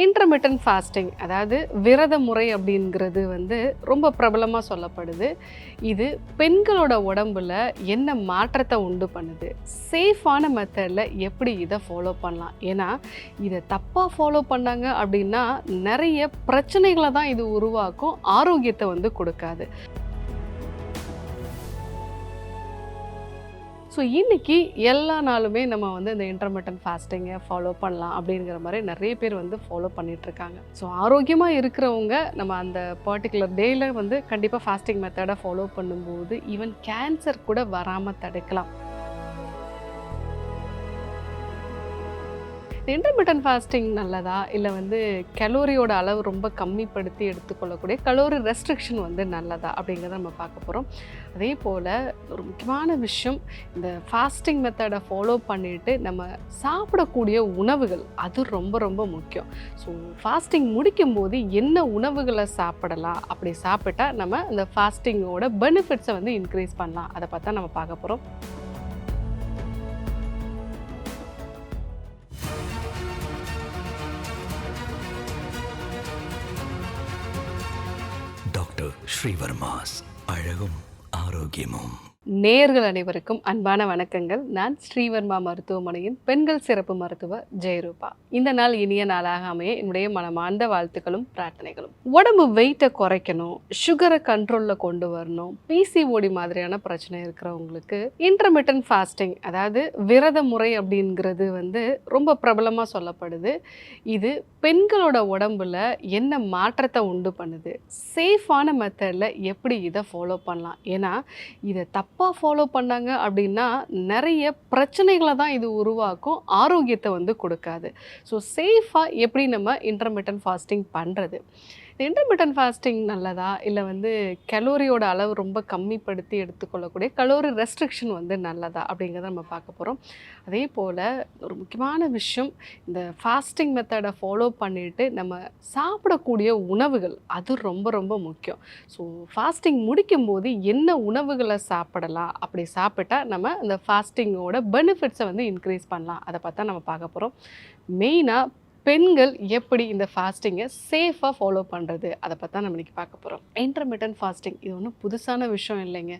Intermittent fasting அதாவது விரத முறை அப்படிங்கிறது ரொம்ப பிரபலமாக சொல்லப்படுது. இது பெண்களோட உடம்புல என்ன மாற்றத்தை உண்டு பண்ணுது, சேஃபான மெத்தடில் எப்படி இதை ஃபாலோ பண்ணலாம். ஏன்னா இதை தப்பாக ஃபாலோ பண்ணாங்க அப்படின்னா நிறைய பிரச்சனைகளை தான் இது உருவாக்கும், ஆரோக்கியத்தை கொடுக்காது. ஸோ இன்றைக்கி எல்லா நாளுமே நம்ம இந்த இன்டர்மிட்டன்ட் ஃபாஸ்டிங்கை ஃபாலோ பண்ணலாம் அப்படிங்கிற மாதிரி நிறைய பேர் ஃபாலோ பண்ணிகிட்ருக்காங்க. ஸோ ஆரோக்கியமாக இருக்கிறவங்க நம்ம அந்த பர்டிகுலர் டேயில் கண்டிப்பாக ஃபாஸ்டிங் மெத்தடை ஃபாலோ பண்ணும்போது ஈவன் கேன்சர் கூட வராமல் தடுக்கலாம். இன்டர்மிட்டன்ட் ஃபாஸ்டிங் நல்லதா இல்லை கலோரியோட அளவு ரொம்ப கம்மிப்படுத்தி எடுத்துக்கொள்ளக்கூடிய கலோரி ரெஸ்ட்ரிக்ஷன் நல்லதா அப்படிங்கிறத நம்ம பார்க்க போகிறோம். அதே போல் ஒரு முக்கியமான விஷயம், இந்த ஃபாஸ்டிங் மெத்தடை ஃபாலோ பண்ணிவிட்டு நம்ம சாப்பிடக்கூடிய உணவுகள் அது ரொம்ப ரொம்ப முக்கியம். ஸோ ஃபாஸ்டிங் முடிக்கும்போது என்ன உணவுகளை சாப்பிடலாம், அப்படி சாப்பிட்டா நம்ம இந்த ஃபாஸ்டிங்கோட பெனிஃபிட்ஸை இன்க்ரீஸ் பண்ணலாம், அதை பார்த்தா நம்ம பார்க்க போகிறோம். டாக்டர் ஸ்ரீவர்மாஸ் அழகும் ஆரோக்கியமும். நேயர்கள் அனைவருக்கும் அன்பான வணக்கங்கள். நான் ஸ்ரீவர்மா மருத்துவமனையின் பெண்கள் சிறப்பு மருத்துவர் ஜெயரூபா. இந்த நாள் இனிய நாளாக அமைய என்னுடைய மனமார்ந்த வாழ்த்துக்களும் பிரார்த்தனைகளும். உடம்பு வெயிட்டை குறைக்கணும், சுகரை கண்ட்ரோலில் கொண்டு வரணும், பிசிஓடி மாதிரியான பிரச்சனை இருக்கிறவங்களுக்கு இன்டர்மிட்டன்ட் ஃபாஸ்டிங் அதாவது விரத முறை அப்படிங்கிறது ரொம்ப பிரபலமாக சொல்லப்படுது. இது பெண்களோட உடம்புல என்ன மாற்றத்தை உண்டு பண்ணுது, சேஃபான மெத்தடில் எப்படி இதை ஃபாலோ பண்ணலாம். ஏன்னா இதை தப்பாக ஃபாலோ பண்ணாங்க அப்படின்னா நிறைய பிரச்சனைகளை தான் இது உருவாக்கும், ஆரோக்கியத்தை கொடுக்காது. ஸோ சேஃபாக எப்படி நம்ம இன்டர்மிட்டன்ட் ஃபாஸ்டிங் பண்ணுறது, இன்டர்மிட்டன்ட் ஃபாஸ்டிங் நல்லதா இல்லை கலோரியோட அளவு ரொம்ப கம்மிப்படுத்தி எடுத்துக்கொள்ளக்கூடிய கலோரி ரெஸ்ட்ரிக்ஷன் நல்லதா அப்படிங்கிறத நம்ம பார்க்க போகிறோம். அதே போல் ஒரு முக்கியமான விஷயம், இந்த ஃபாஸ்டிங் மெத்தடை ஃபாலோ பண்ணிவிட்டு நம்ம சாப்பிடக்கூடிய உணவுகள் அது ரொம்ப ரொம்ப முக்கியம். ஸோ ஃபாஸ்டிங் முடிக்கும்போது என்ன உணவுகளை சாப்பிடலாம், அப்படி சாப்பிட்டா நம்ம இந்த ஃபாஸ்டிங்கோட பெனிஃபிட்ஸை இன்க்ரீஸ் பண்ணலாம், அதை பார்த்தா நம்ம பார்க்க போகிறோம். மெயினாக பெண்கள் எப்படி இந்த ஃபாஸ்டிங்கை சேஃபாக ஃபாலோ பண்ணுறது, அதை பார்த்தா நம்ம இன்றைக்கி பார்க்க போகிறோம். இன்டர்மிட்டன்ட் ஃபாஸ்டிங் இது ஒன்றும் புதுசான விஷயம் இல்லைங்க.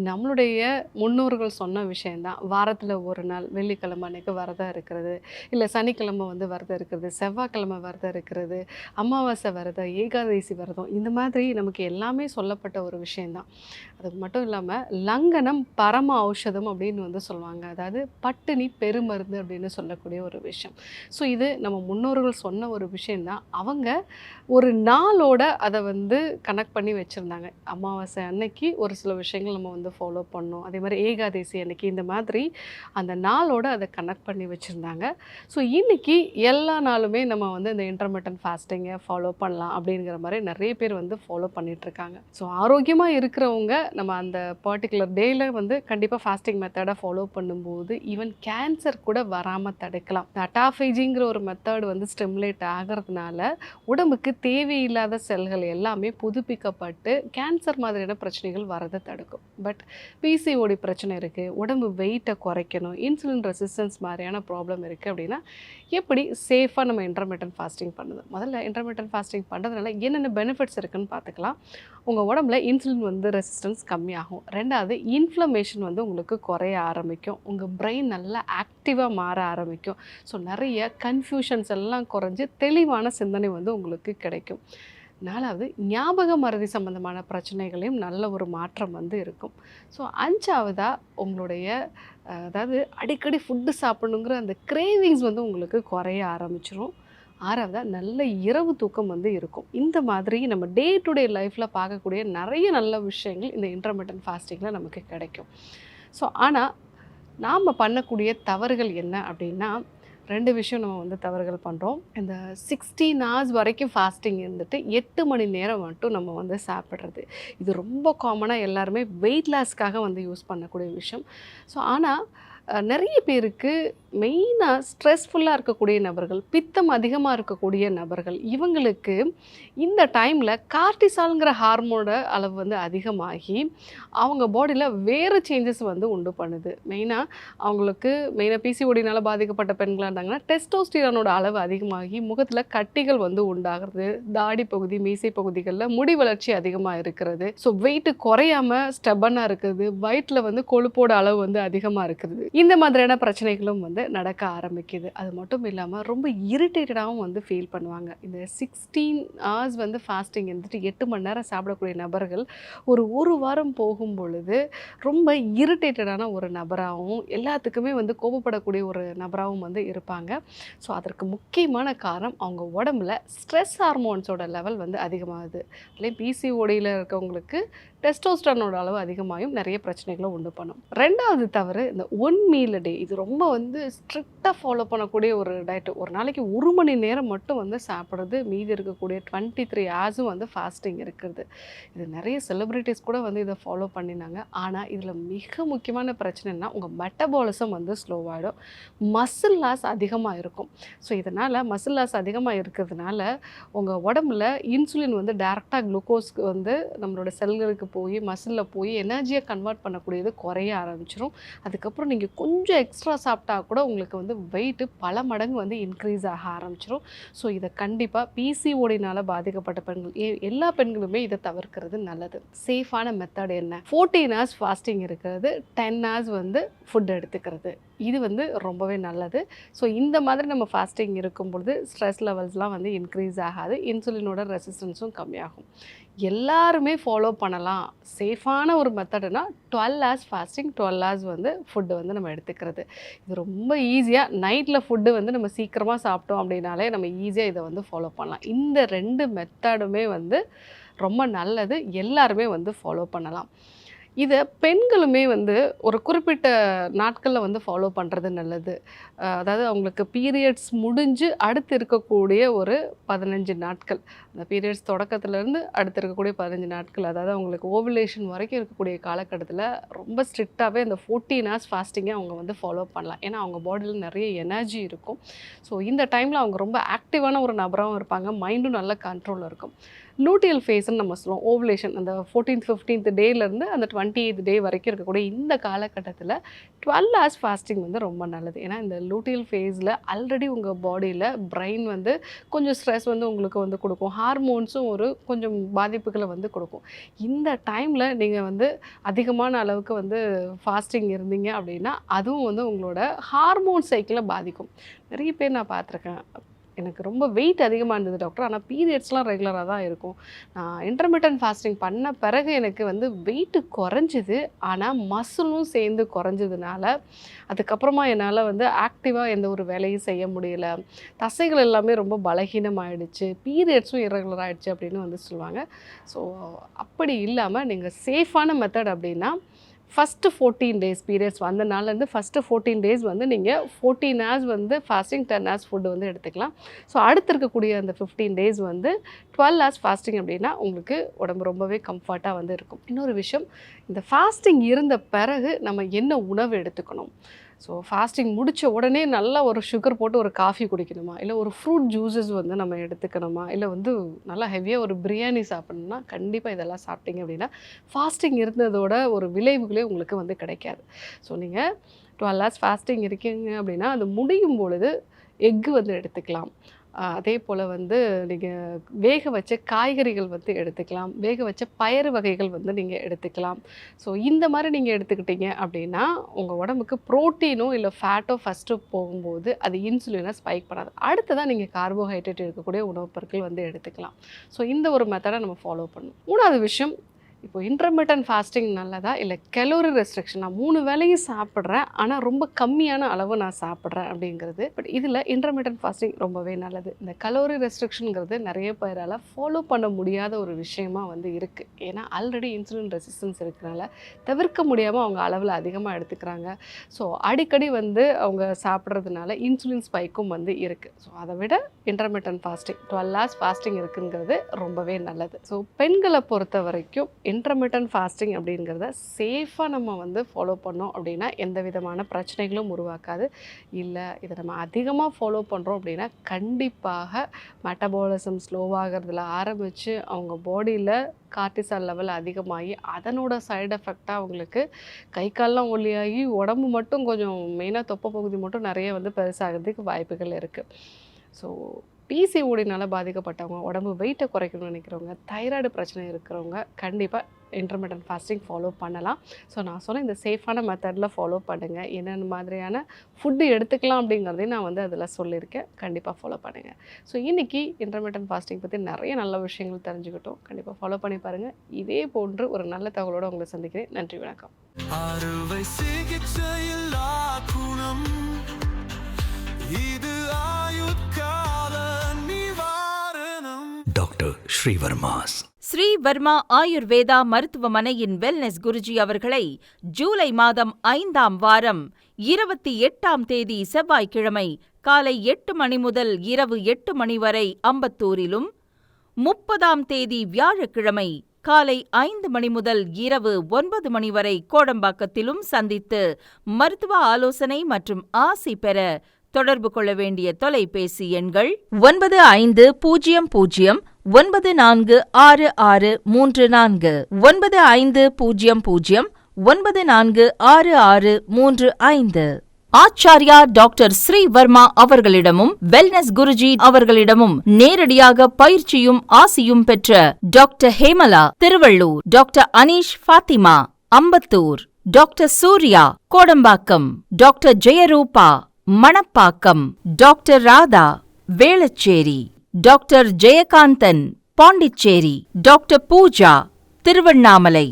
நம்மளுடைய முன்னோர்கள் சொன்ன விஷயந்தான். வாரத்தில் ஒரு நாள் வெள்ளிக்கிழமை அன்றைக்கி விரதம் இருக்கிறது, இல்லை சனிக்கிழமை விரதம் இருக்கிறது, செவ்வாய்க்கிழமை விரதம் இருக்கிறது, அமாவாசை விரதம், ஏகாதசி விரதம், இந்த மாதிரி நமக்கு எல்லாமே சொல்லப்பட்ட ஒரு விஷயந்தான். அது மட்டும் இல்லாமல் லங்கனம் பரம ஔஷதம் அப்படின்னு சொல்லுவாங்க. அதாவது பட்டினி பெருமருந்து அப்படின்னு சொல்லக்கூடிய ஒரு விஷயம். ஸோ இது நம்ம முன்னோர்கள் சொன்ன ஒரு விஷயந்தான். அவங்க ஒரு நாளோட அதை கனெக்ட் பண்ணி வச்சுருந்தாங்க. அமாவாசை அன்னைக்கு ஒரு சில விஷயங்கள் நம்ம ஃபாலோ பண்ணோம், அதே மாதிரி ஏகாதசி அன்னைக்கு, இந்த மாதிரி அந்த நாளோட அதை கனெக்ட் பண்ணி வச்சுருந்தாங்க. ஸோ இன்றைக்கி எல்லா நாளுமே நம்ம இந்த இன்டர்மிட்டன்ட் ஃபாஸ்டிங்கை ஃபாலோ பண்ணலாம் அப்படிங்கிற மாதிரி நிறைய பேர் ஃபாலோ பண்ணிகிட்ருக்காங்க. ஸோ ஆரோக்கியமாக இருக்கிறவங்க நம்ம அந்த பர்டிகுலர் டேயில் கண்டிப்பாக ஃபாஸ்டிங் மெத்தடை ஃபாலோ பண்ணும்போது ஈவன் கேன்சர் கூட வராமல் தடுக்கலாம். அட்டாஃபேஜிங்கிற ஒரு மெத்தட் ஸ்டிமுலேட் ஆகிறதுனால உடம்புக்கு தேவையில்லாத செல்கள் எல்லாமே புதுப்பிக்கப்பட்டு கேன்சர் மாதிரியான பிரச்சனைகள் வரதை தடுக்கும். பட் பிசிஓடி பிரச்சனை இருக்குது, உடம்பு வெயிட்டை குறைக்கணும், இன்சுலின் ரெசிஸ்டன்ஸ் மாதிரியான ப்ராப்ளம் இருக்குது அப்படின்னா எப்படி சேஃபாக நம்ம இன்டர்மிட்டன்ட் ஃபாஸ்டிங் பண்ணுது. முதல்ல இன்டர்மிட்டன்ட் ஃபாஸ்டிங் பண்ணுறதுனால என்னென்ன பெனிஃபிட்ஸ் இருக்குதுன்னு பார்த்துக்கலாம். உங்கள் உடம்புல இன்சுலின் ரெசிஸ்டன்ஸ் கம்மியாகும். ரெண்டாவது, இன்ஃப்ளமேஷன் உங்களுக்கு குறைய ஆரம்பிக்கும். உங்கள் பிரெயின் நல்லா ஆக்டிவாக மாற ஆரம்பிக்கும். ஸோ நிறைய கன்ஃபியூஷன்ஸ் எல்லாம் குறைஞ்சி தெளிவான சிந்தனை உங்களுக்கு கிடைக்கும். நாலாவது, ஞாபக மறதி சம்பந்தமான பிரச்சனைகளையும் நல்ல ஒரு மாற்றம் இருக்கும். ஸோ அஞ்சாவதாக, உங்களுடைய அதாவது அடிக்கடி ஃபுட்டு சாப்பிடணுங்கிற அந்த கிரேவிங்ஸ் உங்களுக்கு குறைய ஆரம்பிச்சிடும். ஆறாவதாக, நல்ல இரவு தூக்கம் இருக்கும். இந்த மாதிரி நம்ம டே டு டே லைஃப்பில் பார்க்கக்கூடிய நிறைய நல்ல விஷயங்கள் இந்த இன்டர்மிட்டன்ட் ஃபாஸ்டிங்கில் நமக்கு கிடைக்கும். ஸோ ஆனால் நாம் பண்ணக்கூடிய தவறுகள் என்ன அப்படின்னா, ரெண்டு விஷயம் நம்ம தவறுகள் பண்ணுறோம். இந்த 16 hours வரைக்கும் ஃபாஸ்டிங் இருந்துட்டு 8 மணி நேரம் மட்டும் நம்ம சாப்பிட்றது. இது ரொம்ப காமனாக எல்லாருமே வெயிட் லாஸ்க்காக யூஸ் பண்ணக்கூடிய விஷயம். ஸோ ஆனால் நிறைய பேருக்கு மெயினாக ஸ்ட்ரெஸ்ஃபுல்லாக இருக்கக்கூடிய நபர்கள், பித்தம் அதிகமாக இருக்கக்கூடிய நபர்கள், இவங்களுக்கு இந்த டைமில் கார்டிசால்ங்கிற ஹார்மோனோட அளவு வந்து அதிகமாகி அவங்க பாடியில் வேறு சேஞ்சஸ் வந்து உண்டு பண்ணுது. மெயினாக பிசிஓடினால் பாதிக்கப்பட்ட பெண்களாக இருந்தாங்கன்னா டெஸ்டோஸ்டிரானோட அளவு அதிகமாகி முகத்தில் கட்டிகள் வந்து உண்டாகிறது, தாடி பகுதி, மீசை பகுதிகளில் முடி வளர்ச்சி அதிகமாக இருக்கிறது, ஸோ வெயிட்டு குறையாமல் ஸ்டெபனாக இருக்குது, வயிற்றில் வந்து கொழுப்போட அளவு வந்து அதிகமாக இருக்கிறது, இந்த மாதிரியான பிரச்சனைகளும் வந்து நடக்க ஆரம்பிக்குது. அது மட்டும் இல்லாமல் ரொம்ப இரிட்டேட்டடாகவும் வந்து ஃபீல் பண்ணுவாங்க. இந்த 16 ஹவர்ஸ் வந்து ஃபாஸ்டிங் இருந்துட்டு 8 மணி நேரம் சாப்பிடக்கூடிய நபர்கள் ஒரு வாரம் போகும் பொழுது ரொம்ப இரிட்டேட்டடான ஒரு நபராகவும் எல்லாத்துக்குமே வந்து கோபப்படக்கூடிய ஒரு நபராகவும் வந்து இருப்பாங்க. ஸோ அதற்கு முக்கியமான காரணம் அவங்க உடம்புல ஸ்ட்ரெஸ் ஹார்மோன்ஸோட லெவல் வந்து அதிகமாகுது. அதுலேயும் பிசிஓடியில் இருக்கவங்களுக்கு டெஸ்டோஸ்டரோனோட அளவு அதிகமாகும் நிறைய பிரச்சனைகளை உண்டு பண்ணும். ரெண்டாவது தவறு இந்த 1 மீல் டே. இது ரொம்ப வந்து ஸ்ட்ரிக்டாக ஃபாலோ பண்ணக்கூடிய ஒரு டயட்டு. ஒரு நாளைக்கு 1 மணி நேரம் மட்டும் வந்து சாப்பிட்றது, மீதி இருக்கக்கூடிய 23 ஹவர்ஸும் வந்து ஃபாஸ்டிங் இருக்கிறது. இது நிறைய செலிப்ரிட்டிஸ் கூட வந்து இதை ஃபாலோ பண்ணினாங்க. ஆனால் இதில் மிக முக்கியமான பிரச்சனைனா உங்கள் மெட்டபாலிசம் வந்து ஸ்லோவாகிடும், மசில் லாஸ் அதிகமாக இருக்கும். ஸோ இதனால் மசில் லாஸ் அதிகமாக இருக்கிறதுனால உங்கள் உடம்புல இன்சுலின் வந்து டைரெக்டாக குளுக்கோஸ்க்கு வந்து நம்மளோட செல்களுக்கு போய் மசிலில் போய் எனர்ஜியை கன்வெர்ட் பண்ணக்கூடியது குறைய ஆரம்பிச்சிடும். அதுக்கப்புறம் நீங்கள் கொஞ்சம் எக்ஸ்ட்ரா சாப்பிட்டா கூட உங்களுக்கு வந்து வெயிட்டு பல மடங்கு வந்து இன்க்ரீஸ் ஆக ஆரம்பிச்சிடும். ஸோ இதை கண்டிப்பாக பிசிஓடினால் பாதிக்கப்பட்ட பெண்கள் எல்லா பெண்களுமே இதை தவிர்க்கிறது நல்லது. சேஃபான மெத்தட் என்ன? 14 ஹவர்ஸ் ஃபாஸ்டிங் இருக்கிறது, 10 ஹவர்ஸ் வந்து ஃபுட் எடுத்துக்கிறது, இது வந்து ரொம்பவே நல்லது. ஸோ இந்த மாதிரி நம்ம ஃபாஸ்டிங் இருக்கும் பொழுது ஸ்ட்ரெஸ் லெவல்ஸ்லாம் வந்து இன்க்ரீஸ் ஆகாது, இன்சுலினோட ரெசிஸ்டன்ஸும் கம்மியாகும். எல்லாருமே ஃபாலோ பண்ணலாம். சேஃபான ஒரு மெத்தடுனா 12 ஹவர்ஸ் ஃபாஸ்டிங், 12 ஹவர்ஸ் வந்து ஃபுட்டு வந்து நம்ம எடுத்துக்கிறது. இது ரொம்ப ஈஸியாக நைட்டில் ஃபுட்டு வந்து நம்ம சீக்கிரமாக சாப்பிட்டோம் அப்படின்னாலே நம்ம ஈஸியாக இதை வந்து ஃபாலோ பண்ணலாம். இந்த 2 மெத்தடுமே வந்து ரொம்ப நல்லது, எல்லாருமே வந்து ஃபாலோ பண்ணலாம். இதை பெண்களுமே வந்து ஒரு குறிப்பிட்ட நாட்களில் வந்து ஃபாலோ பண்ணுறது நல்லது. அதாவது அவங்களுக்கு பீரியட்ஸ் முடிஞ்சு அடுத்து இருக்கக்கூடிய ஒரு 15 நாட்கள், அந்த பீரியட்ஸ் தொடக்கத்துலேருந்து அடுத்து இருக்கக்கூடிய 15 நாட்கள், அதாவது அவங்களுக்கு ஓவுலேஷன் வரைக்கும் இருக்கக்கூடிய காலகட்டத்தில் ரொம்ப ஸ்ட்ரிக்டாகவே இந்த 14 ஹவர்ஸ் ஃபாஸ்டிங்கை அவங்க வந்து ஃபாலோ பண்ணலாம். ஏன்னா அவங்க பாடியில் நிறைய எனர்ஜி இருக்கும். ஸோ இந்த டைமில் அவங்க ரொம்ப ஆக்டிவான ஒரு நபராகவும் இருப்பாங்க, மைண்டும் நல்ல கண்ட்ரோலில் இருக்கும். லூட்டியல் ஃபேஸ்ன்னு நம்ம சொல்லுவோம். ஓவுலேஷன் அந்த 14th 15th டேலேருந்து அந்த 28th டே வரைக்கும் இருக்கக்கூடிய இந்த காலகட்டத்தில் 12 ஹவர்ஸ் ஃபாஸ்டிங் வந்து ரொம்ப நல்லது. ஏன்னா இந்த லூட்டியல் ஃபேஸில் ஆல்ரெடி உங்கள் பாடியில் பிரெயின் வந்து கொஞ்சம் ஸ்ட்ரெஸ் வந்து உங்களுக்கு வந்து கொடுக்கும், ஹார்மோன்ஸும் ஒரு கொஞ்சம் பாதிப்புகளை வந்து கொடுக்கும். இந்த டைமில் நீங்கள் வந்து அதிகமான அளவுக்கு வந்து ஃபாஸ்டிங் இருந்தீங்க அப்படின்னா அதுவும் வந்து உங்களோட ஹார்மோன் சைக்கிளை பாதிக்கும். நிறைய பேர் நான் பார்த்துருக்கேன், எனக்கு ரொம்ப வெயிட் அதிகமாக இருந்தது டாக்டர், ஆனால் பீரியட்ஸ்லாம் ரெகுலராக தான் இருக்கும், நான் இன்டர்மிட்டன்ட் ஃபாஸ்டிங் பண்ண பிறகு எனக்கு வந்து வெயிட்டு குறைஞ்சிது, ஆனால் மசிலும் சேர்ந்து குறைஞ்சதுனால அதுக்கப்புறமா என்னால் வந்து ஆக்டிவாக எந்த ஒரு வேலையும் செய்ய முடியல, தசைகள் எல்லாமே ரொம்ப பலகீனமாகிடுச்சு, பீரியட்ஸும் இரெகுலர் ஆகிடுச்சு அப்படின்னு வந்து சொல்லுவாங்க. ஸோ அப்படி இல்லாமல் நீங்கள் சேஃபான மெத்தட் அப்படின்னா ஃபஸ்ட்டு 14 டேஸ் பீரியட்ஸ் வந்த நாள்லேருந்து ஃபஸ்ட்டு 14 டேஸ் வந்து நீங்கள் 14 ஹவர்ஸ் வந்து ஃபாஸ்டிங், 10 ஹவர்ஸ் ஃபுட்டு வந்து எடுத்துக்கலாம். ஸோ அடுத்து இருக்கக்கூடிய அந்த 15 டேஸ் வந்து 12 ஹவர்ஸ் ஃபாஸ்டிங் அப்படின்னா உங்களுக்கு உடம்பு ரொம்பவே கம்ஃபர்ட்டாக வந்து இருக்கும். இன்னொரு விஷயம், இந்த ஃபாஸ்டிங் இருந்த பிறகு நம்ம என்ன உணவு எடுத்துக்கணும்? ஸோ ஃபாஸ்டிங் முடித்த உடனே நல்லா ஒரு சுகர் போட்டு ஒரு காஃபி குடிக்கணுமா, இல்லை ஒரு ஃப்ரூட் ஜூஸஸ் வந்து நம்ம எடுத்துக்கணுமா, இல்லை வந்து நல்லா ஹெவியாக ஒரு பிரியாணி சாப்பிட்ணுன்னா கண்டிப்பாக இதெல்லாம் சாப்பிட்டீங்க அப்படின்னா ஃபாஸ்டிங் இருந்ததோட ஒரு விளைவுகளே உங்களுக்கு வந்து கிடைக்காது. ஸோ நீங்கள் 12 ஹவர்ஸ் ஃபாஸ்டிங் இருக்கீங்க அப்படின்னா அது முடியும் பொழுது எக்கு வந்து எடுத்துக்கலாம். அதே போல் வந்து நீங்கள் வேக வச்ச காய்கறிகள் வந்து எடுத்துக்கலாம், வேக வச்ச பயறு வகைகள் வந்து நீங்கள் எடுத்துக்கலாம். ஸோ இந்த மாதிரி நீங்கள் எடுத்துக்கிட்டீங்க அப்படின்னா உங்கள் உடம்புக்கு ப்ரோட்டீனோ இல்லை ஃபேட்டோ ஃபஸ்ட்டு போகும்போது அது இன்சுலினை ஸ்பைக் பண்ணாது. அடுத்ததான் நீங்கள் கார்போஹைட்ரேட் இருக்கக்கூடிய உணவுப் பொருட்கள் வந்து எடுத்துக்கலாம். ஸோ இந்த ஒரு மெத்தடை நம்ம ஃபாலோ பண்ணணும். 3வது விஷயம், இப்போ இன்டர்மிட்டன்ட் ஃபாஸ்டிங் நல்லதா இல்லை கலோரி ரெஸ்ட்ரிக்ஷன்? நான் 3 வேளையும் சாப்பிட்றேன் ஆனால் ரொம்ப கம்மியான அளவு நான் சாப்பிட்றேன் அப்படிங்கிறது. பட் இதில் இன்டர்மிட்டன்ட் ஃபாஸ்டிங் ரொம்பவே நல்லது. இந்த கலோரி ரெஸ்ட்ரிக்ஷனுங்கிறது நிறைய பேரால் ஃபாலோ பண்ண முடியாத ஒரு விஷயமா வந்து இருக்குது. ஏன்னா ஆல்ரெடி இன்சுலின் ரெசிஸ்டன்ஸ் இருக்கிறனால தவிர்க்க முடியாமல் அவங்க அளவில் அதிகமாக எடுத்துக்கிறாங்க. ஸோ அடிக்கடி வந்து அவங்க சாப்பிட்றதுனால இன்சுலின் ஸ்பைக்கும் வந்து இருக்குது. ஸோ அதை விட இன்டர்மிட்டன்ட் ஃபாஸ்டிங் 12 ஹவர்ஸ் ஃபாஸ்டிங் இருக்குங்கிறது ரொம்பவே நல்லது. ஸோ பெண்களை பொறுத்த வரைக்கும் இன்டர்மிட்டன்ட் ஃபாஸ்டிங் அப்படிங்கிறத சேஃபாக நம்ம வந்து ஃபாலோ பண்ணோம் அப்படின்னா எந்த விதமான பிரச்சனைகளும் உருவாக்காது. இல்லை இதை நம்ம அதிகமாக ஃபாலோ பண்ணுறோம் அப்படின்னா கண்டிப்பாக மெட்டபாலிசம் ஸ்லோவாகிறதுல ஆரம்பித்து அவங்க பாடியில் கார்டிசால் லெவல் அதிகமாகி அதனோட சைடு எஃபெக்டாக அவங்களுக்கு கை கால்லாம் ஒல்லியாகி உடம்பு மட்டும் கொஞ்சம் மெயினாக தொப்பை பகுதி மட்டும் நிறைய வந்து பெருசாகிறதுக்கு வாய்ப்புகள் இருக்குது. ஸோ பிசிஓடினால் பாதிக்கப்பட்டவங்க, உடம்பு வெயிட்டை குறைக்கணும்னு நினைக்கிறவங்க, தைராய்டு பிரச்சனை இருக்கிறவங்க கண்டிப்பாக இன்டர்மிட்டன்ட் ஃபாஸ்டிங் ஃபாலோ பண்ணலாம். ஸோ நான் சொன்ன இந்த சேஃபான மெத்தடில் ஃபாலோ பண்ணுங்கள். என்னென்ன மாதிரியான ஃபுட்டு எடுத்துக்கலாம் அப்படிங்கிறதையும் நான் வந்து அதில் சொல்லியிருக்கேன். கண்டிப்பாக ஃபாலோ பண்ணுங்கள். ஸோ இன்றைக்கி இன்டர்மிட்டன்ட் ஃபாஸ்டிங் பற்றி நிறைய நல்ல விஷயங்கள் தெரிஞ்சுக்கிட்டோம். கண்டிப்பாக ஃபாலோ பண்ணி பாருங்கள். இதே போன்று ஒரு நல்ல தகவலோடு உங்களை சந்திக்கிறேன். நன்றி, வணக்கம். அறுவை சிகிச்சையில்லா குணம் இது ஆயுட்கால நிவாரணம். டாக்டர் ஸ்ரீவர்மாஸ். ஸ்ரீ வர்மா ஆயுர்வேதா மருத்துவமனையின் வெல்னஸ் குருஜி அவர்களை ஜூலை மாதம் 5ஆம் வாரம் 28ஆம் தேதி செவ்வாய்க்கிழமை காலை 8 மணி முதல் இரவு 8 மணி வரை அம்பத்தூரிலும், 30ஆம் தேதி வியாழக்கிழமை காலை 5 மணி முதல் இரவு 9 மணி வரை கோடம்பாக்கத்திலும் சந்தித்து மருத்துவ ஆலோசனை மற்றும் ஆசி பெற தொடர்பு கொள்ள வேண்டிய தொலைபேசி எண்கள் 9500946634 9500946635. ஆச்சாரியா டாக்டர் ஸ்ரீ வர்மா அவர்களிடமும் வெல்னஸ் குருஜி அவர்களிடமும் நேரடியாக பயிற்சியும் ஆசியும் பெற்ற doctor Hemala Thiruvallur, doctor Aneesh Fathima Ambattur, doctor Surya Kodambakkam, doctor Jayarooba Manappakkam, doctor Radha Velachery, doctor Jayakanthan Pondicherry, doctor Pooja Tiruvannamalai,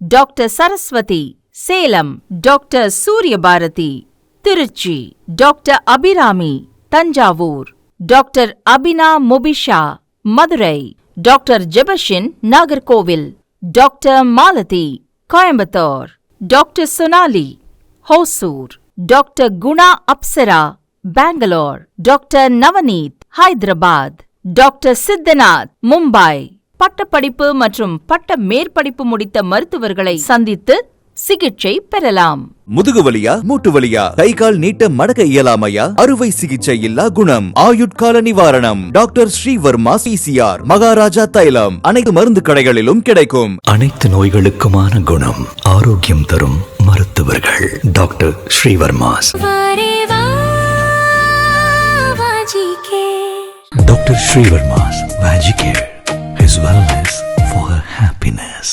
doctor Saraswathi Salem, doctor Suryabharathi Trichy, doctor Abirami Thanjavur, doctor Abina Mubisha Madurai, doctor Jebashin Nagercoil, doctor Malathi Coimbatore, doctor Sonali Hosur, doctor Guna Apsara Bangalore, doctor Navneeth Hyderabad, doctor Siddhanath Mumbai. பட்டப்படிப்பு மற்றும் பட்ட மேற்படிப்பு முடித்த மருத்துவர்களை சந்தித்து சிகிச்சை பெறலாம். முதுகு வலியா, மூட்டு வலியா, கை கால் நீட்ட மடக்க இயலாமையா, அறுவை சிகிச்சை இல்லா குணம், ஆயுட்கால நிவாரணம். டாக்டர் ஸ்ரீவர்மா PCR, மகாராஜா தைலம் அனைத்து மருந்து கடைகளிலும் கிடைக்கும். அனைத்து நோய்களுக்குமான குணம், ஆரோக்கியம் தரும் மருத்துவர்கள் doctor Srivarma's. Doctor Srivarma's magic care, his wellness.